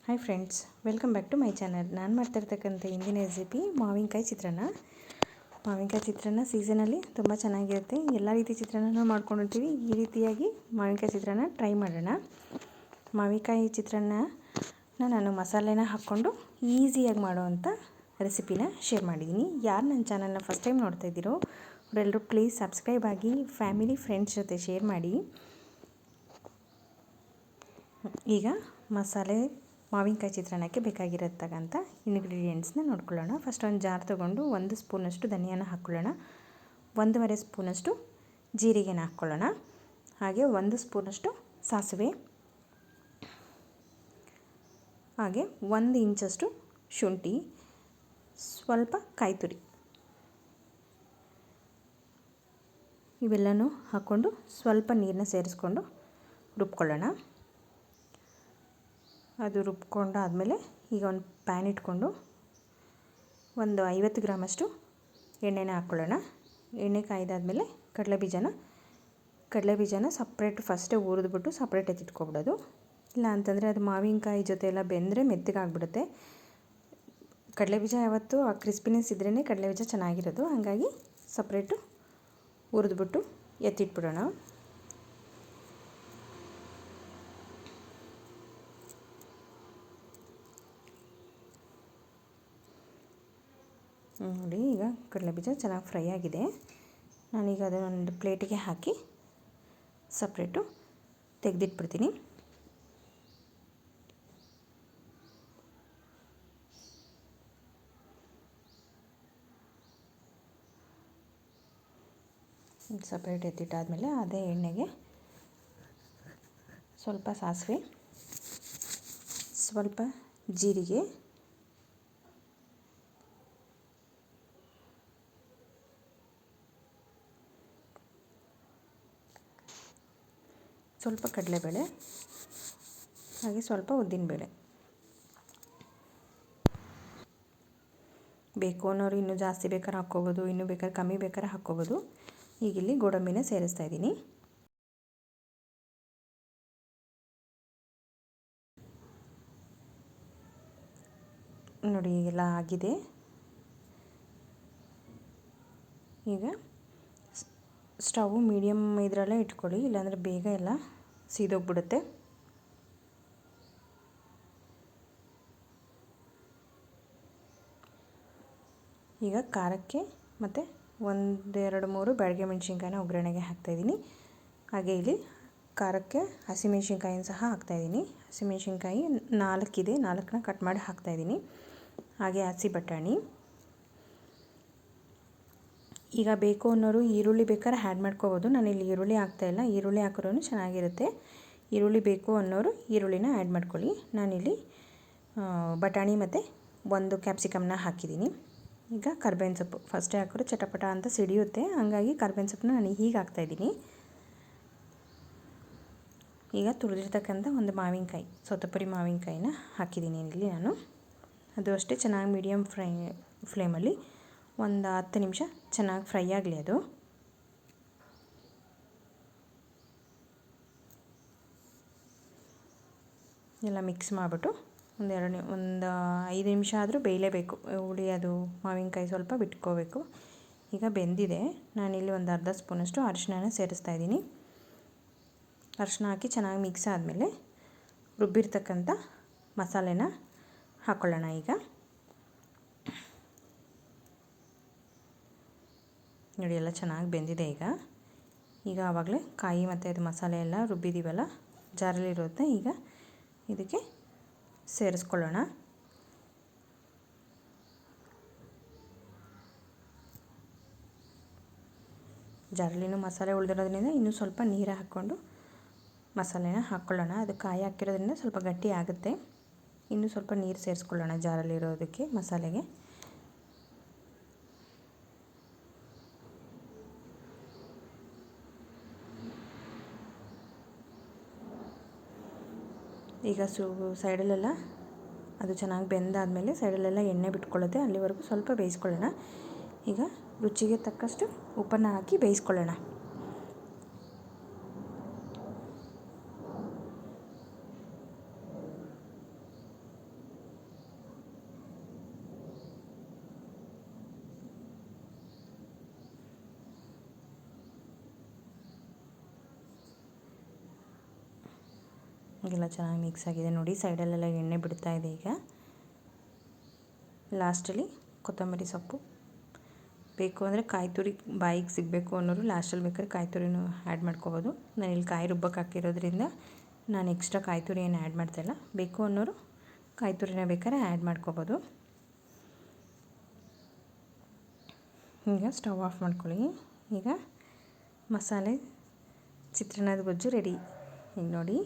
Hi friends, welcome back to my channel. ನಾನು ಮಾಡ್ತಾಯಿರ್ತಕ್ಕಂಥ ಇಂದಿನ ರೆಸಿಪಿ ಮಾವಿನಕಾಯಿ ಚಿತ್ರಾನ್ನ ಸೀಸನಲ್ಲಿ ತುಂಬ ಚೆನ್ನಾಗಿರುತ್ತೆ. ಎಲ್ಲ ರೀತಿ ಚಿತ್ರಾನ್ನ ಮಾಡ್ಕೊಂಡಿರ್ತೀವಿ. ಈ ರೀತಿಯಾಗಿ ಮಾವಿನಕಾಯಿ ಚಿತ್ರಾನ್ನ ಟ್ರೈ ಮಾಡೋಣ. ಮಾವಿನಕಾಯಿ ಚಿತ್ರಾನ್ನ ನಾನು ಮಸಾಲೆನ ಹಾಕ್ಕೊಂಡು ಈಸಿಯಾಗಿ ಮಾಡೋವಂಥ ರೆಸಿಪಿನ ಶೇರ್ ಮಾಡಿದ್ದೀನಿ. ಯಾರು ನನ್ನ ಚಾನಲ್ನ ಫಸ್ಟ್ ಟೈಮ್ ನೋಡ್ತಾ ಇದ್ದೀರೋ ಅವರೆಲ್ಲರೂ ಪ್ಲೀಸ್ ಸಬ್ಸ್ಕ್ರೈಬ್ ಆಗಿ, ಫ್ಯಾಮಿಲಿ ಫ್ರೆಂಡ್ಸ್ ಜೊತೆ ಶೇರ್ ಮಾಡಿ. ಈಗ ಮಸಾಲೆ ಮಾವಿನಕಾಯಿ ಚಿತ್ರಾನ್ನಕ್ಕೆ ಬೇಕಾಗಿರತಕ್ಕಂಥ ಇಂಗ್ರೀಡಿಯೆಂಟ್ಸ್ನ ನೋಡ್ಕೊಳ್ಳೋಣ. ಫಸ್ಟ್ ಒಂದು ಜಾರ್ ತೊಗೊಂಡು 1 ಸ್ಪೂನಷ್ಟು ಧನಿಯಾನ ಹಾಕ್ಕೊಳ್ಳೋಣ. 1.5 ಸ್ಪೂನಷ್ಟು ಜೀರಿಗೆನ ಹಾಕ್ಕೊಳ್ಳೋಣ. ಹಾಗೆ 1 ಸ್ಪೂನಷ್ಟು ಸಾಸಿವೆ, ಹಾಗೆ 1 ಇಂಚಷ್ಟು ಶುಂಠಿ, ಸ್ವಲ್ಪ ಕಾಯಿ ತುರಿ, ಇವೆಲ್ಲನೂ ಹಾಕ್ಕೊಂಡು ಸ್ವಲ್ಪ ನೀರನ್ನ ಸೇರಿಸ್ಕೊಂಡು ರುಬ್ಕೊಳ್ಳೋಣ. ಅದು ರುಬ್ಕೊಂಡಾದಮೇಲೆ ಈಗ ಒಂದು ಪ್ಯಾನ್ ಇಟ್ಕೊಂಡು ಒಂದು 50 ಗ್ರಾಮಷ್ಟು ಎಣ್ಣೆನ ಹಾಕ್ಕೊಳ್ಳೋಣ. ಎಣ್ಣೆ ಕಾಯ್ದಾದ್ಮೇಲೆ ಕಡಲೆಬೀಜನ ಸಪ್ರೇಟ್ ಫಸ್ಟೇ ಹುರಿದ್ಬಿಟ್ಟು ಸಪ್ರೇಟ್ ಎತ್ತಿಟ್ಕೊಬಿಡೋದು. ಇಲ್ಲ ಅಂತಂದರೆ ಅದು ಮಾವಿನಕಾಯಿ ಜೊತೆ ಎಲ್ಲ ಬೆಂದರೆ ಮೆತ್ತಗಾಗ್ಬಿಡುತ್ತೆ. ಕಡಲೆಬೀಜ ಯಾವತ್ತೂ ಆ ಕ್ರಿಸ್ಪಿನೆಸ್ ಇದ್ರೇ ಕಡಲೆಬೀಜ ಚೆನ್ನಾಗಿರೋದು. ಹಾಗಾಗಿ ಸಪ್ರೇಟು ಹುರಿದ್ಬಿಟ್ಟು ಎತ್ತಿಟ್ಬಿಡೋಣ. ನೋಡಿ, ಈಗ ಕಡಲೆಬೀಜ ಚೆನ್ನಾಗಿ ಫ್ರೈ ಆಗಿದೆ. ನಾನೀಗ ಅದನ್ನೊಂದು ಪ್ಲೇಟಿಗೆ ಹಾಕಿ ಸಪ್ರೇಟು ತೆಗೆದಿಟ್ಬಿಡ್ತೀನಿ. ಸಪ್ರೇಟ್ ಎತ್ತಿಟ್ಟಾದಮೇಲೆ ಅದೇ ಎಣ್ಣೆಗೆ ಸ್ವಲ್ಪ ಸಾಸಿವೆ, ಸ್ವಲ್ಪ ಜೀರಿಗೆ, ಸ್ವಲ್ಪ ಕಡಲೆಬೇಳೆ, ಹಾಗೆ ಸ್ವಲ್ಪ ಉದ್ದಿನಬೇಳೆ. ಬೇಕು ಅನ್ನೋರು ಇನ್ನೂ ಜಾಸ್ತಿ ಬೇಕಾದ್ರೆ ಹಾಕ್ಕೋಬೋದು, ಇನ್ನೂ ಬೇಕಾದ್ರೆ ಕಮ್ಮಿ ಬೇಕಾದ್ರೆ ಹಾಕ್ಕೋಬೋದು. ಈಗಿಲ್ಲಿ ಗೋಡಂಬಿನ ಸೇರಿಸ್ತಾ ಇದ್ದೀನಿ. ನೋಡಿ, ಎಲ್ಲ ಆಗಿದೆ. ಈಗ ಸ್ಟವ್ ಮೀಡಿಯಮ್ ಇದರಲ್ಲೇ ಇಟ್ಕೊಳ್ಳಿ, ಇಲ್ಲಾಂದರೆ ಬೇಗ ಎಲ್ಲ ಸೀದೋಗ್ಬಿಡುತ್ತೆ. ಈಗ ಖಾರಕ್ಕೆ ಮತ್ತು 1-2-3 ಬ್ಯಾಡಗೆ ಮೆಣಸಿನ್ಕಾಯಿನ ಒಗ್ಗರಣೆಗೆ ಹಾಕ್ತಾಯಿದ್ದೀನಿ. ಹಾಗೆ ಇಲ್ಲಿ ಖಾರಕ್ಕೆ ಹಸಿಮೆಣ್ಸಿನ್ಕಾಯಿನ ಸಹ ಹಾಕ್ತಾಯಿದ್ದೀನಿ. ಹಸಿಮೆಣ್ಸಿನ್ಕಾಯಿ 4 ಇದೆ, 4ನ ಕಟ್ ಮಾಡಿ ಹಾಕ್ತಾಯಿದ್ದೀನಿ. ಹಾಗೆ ಹಸಿ ಬಟಾಣಿ. ಈಗ ಬೇಕು ಅನ್ನೋರು ಈರುಳ್ಳಿ ಬೇಕಾದ್ರೆ ಆ್ಯಡ್ ಮಾಡ್ಕೋಬೋದು. ನಾನಿಲ್ಲಿ ಈರುಳ್ಳಿ ಹಾಕ್ತಾಯಿಲ್ಲ. ಈರುಳ್ಳಿ ಹಾಕಿದ್ರೂ ಚೆನ್ನಾಗಿರುತ್ತೆ. ಈರುಳ್ಳಿ ಬೇಕು ಅನ್ನೋರು ಈರುಳ್ಳಿನ ಆ್ಯಡ್ ಮಾಡ್ಕೊಳ್ಳಿ. ನಾನಿಲ್ಲಿ ಬಟಾಣಿ ಮತ್ತು 1 ಕ್ಯಾಪ್ಸಿಕಮ್ನ ಹಾಕಿದ್ದೀನಿ. ಈಗ ಕರ್ಬೇವಿನ ಸೊಪ್ಪು ಫಸ್ಟೇ ಹಾಕಿದ್ರೆ ಚಟಪಟ ಅಂತ ಸಿಡಿಯುತ್ತೆ. ಹಾಗಾಗಿ ಕರ್ಬೇವಿನ ಸೊಪ್ಪನ್ನ ನಾನು ಹೀಗೆ ಹಾಕ್ತಾಯಿದ್ದೀನಿ. ಈಗ ತುರಿದಿರ್ತಕ್ಕಂಥ ಒಂದು ಮಾವಿನಕಾಯಿ, ಸೌತೆಪುರಿ ಮಾವಿನಕಾಯಿನ ಹಾಕಿದ್ದೀನಿ ಇಲ್ಲಿ ನಾನು. ಅದು ಅಷ್ಟೇ ಚೆನ್ನಾಗಿ ಮೀಡಿಯಮ್ ಫ್ಲೇಮಲ್ಲಿ ಒಂದು 10 ನಿಮಿಷ ಚೆನ್ನಾಗಿ ಫ್ರೈ ಆಗಲಿ. ಅದು ಎಲ್ಲ ಮಿಕ್ಸ್ ಮಾಡಿಬಿಟ್ಟು ಒಂದು 5 ನಿಮಿಷ ಆದರೂ ಬೇಯಲೇಬೇಕು. ಹುಳಿ ಅದು ಮಾವಿನಕಾಯಿ ಸ್ವಲ್ಪ ಬಿಟ್ಕೋಬೇಕು. ಈಗ ಬೆಂದಿದೆ. ನಾನಿಲ್ಲಿ ಒಂದು ಅರ್ಧ ಸ್ಪೂನಷ್ಟು ಅರಿಶಿನ ಸೇರಿಸ್ತಾ ಇದ್ದೀನಿ. ಅರಿಶಿನ ಹಾಕಿ ಚೆನ್ನಾಗಿ ಮಿಕ್ಸ್ ಆದಮೇಲೆ ರುಬ್ಬಿರ್ತಕ್ಕಂಥ ಮಸಾಲೆನ ಹಾಕ್ಕೊಳ್ಳೋಣ. ಈಗ ನೋಡಿ, ಎಲ್ಲ ಚೆನ್ನಾಗಿ ಬೆಂದಿದೆ. ಈಗ ಆವಾಗಲೇ ಕಾಯಿ ಮತ್ತು ಅದು ಮಸಾಲೆ ಎಲ್ಲ ರುಬ್ಬಿದ್ದೀವಲ್ಲ ಜಾರಲ್ಲಿರುತ್ತೆ. ಈಗ ಇದಕ್ಕೆ ಸೇರಿಸ್ಕೊಳ್ಳೋಣ. ಜಾರಲ್ಲಿನೂ ಮಸಾಲೆ ಉಳಿದಿರೋದ್ರಿಂದ ಇನ್ನೂ ಸ್ವಲ್ಪ ನೀರು ಹಾಕ್ಕೊಂಡು ಮಸಾಲೆನ ಹಾಕ್ಕೊಳ್ಳೋಣ. ಅದು ಕಾಯಿ ಹಾಕಿರೋದ್ರಿಂದ ಸ್ವಲ್ಪ ಗಟ್ಟಿ ಆಗುತ್ತೆ. ಇನ್ನೂ ಸ್ವಲ್ಪ ನೀರು ಸೇರಿಸ್ಕೊಳ್ಳೋಣ ಜಾರಲ್ಲಿರೋದಕ್ಕೆ ಮಸಾಲೆಗೆ. ಈಗ ಸೈಡಲ್ಲೆಲ್ಲ ಅದು ಚೆನ್ನಾಗಿ ಬೆಂದಾದಮೇಲೆ ಸೈಡಲ್ಲೆಲ್ಲ ಎಣ್ಣೆ ಬಿಟ್ಕೊಳ್ಳುತ್ತೆ. ಅಲ್ಲಿವರೆಗೂ ಸ್ವಲ್ಪ ಬೇಯಿಸ್ಕೊಳ್ಳೋಣ. ಈಗ ರುಚಿಗೆ ತಕ್ಕಷ್ಟು ಉಪ್ಪನ್ನು ಹಾಕಿ ಬೇಯಿಸ್ಕೊಳ್ಳೋಣ. ಈಗೆಲ್ಲ ಚೆನ್ನಾಗಿ ಮಿಕ್ಸ್ ಆಗಿದೆ ನೋಡಿ. ಸೈಡಲ್ಲೆಲ್ಲ ಎಣ್ಣೆ ಬಿಡ್ತಾ ಇದೆ. ಈಗ ಲಾಸ್ಟಲ್ಲಿ ಕೊತ್ತಂಬರಿ ಸೊಪ್ಪು, ಬೇಕು ಅಂದರೆ ಕಾಯಿ ತುರಿ ಬಾಯಿಗೆ ಸಿಗಬೇಕು ಅನ್ನೋರು ಲಾಸ್ಟಲ್ಲಿ ಬೇಕಾದ್ರೆ ಕಾಯಿ ತುರಿನೂ ಆ್ಯಡ್ ಮಾಡ್ಕೋಬೋದು. ನಾನಿಲ್ಲಿ ಕಾಯಿ ರುಬ್ಬಕ್ಕೆ ಹಾಕಿರೋದ್ರಿಂದ ನಾನು ಎಕ್ಸ್ಟ್ರಾ ಕಾಯಿ ತುರಿ ಏನು ಆ್ಯಡ್ ಮಾಡ್ತಾಯಿಲ್ಲ. ಬೇಕು ಅನ್ನೋರು ಕಾಯಿ ತುರಿನ ಬೇಕಾದ್ರೆ ಆ್ಯಡ್ ಮಾಡ್ಕೋಬೋದು. ಈಗ ಸ್ಟವ್ ಆಫ್ ಮಾಡ್ಕೊಳ್ಳಿ. ಈಗ ಮಸಾಲೆ ಚಿತ್ರಾನ್ನದ ಗೊಜ್ಜು ರೆಡಿ. ಈಗ ನೋಡಿ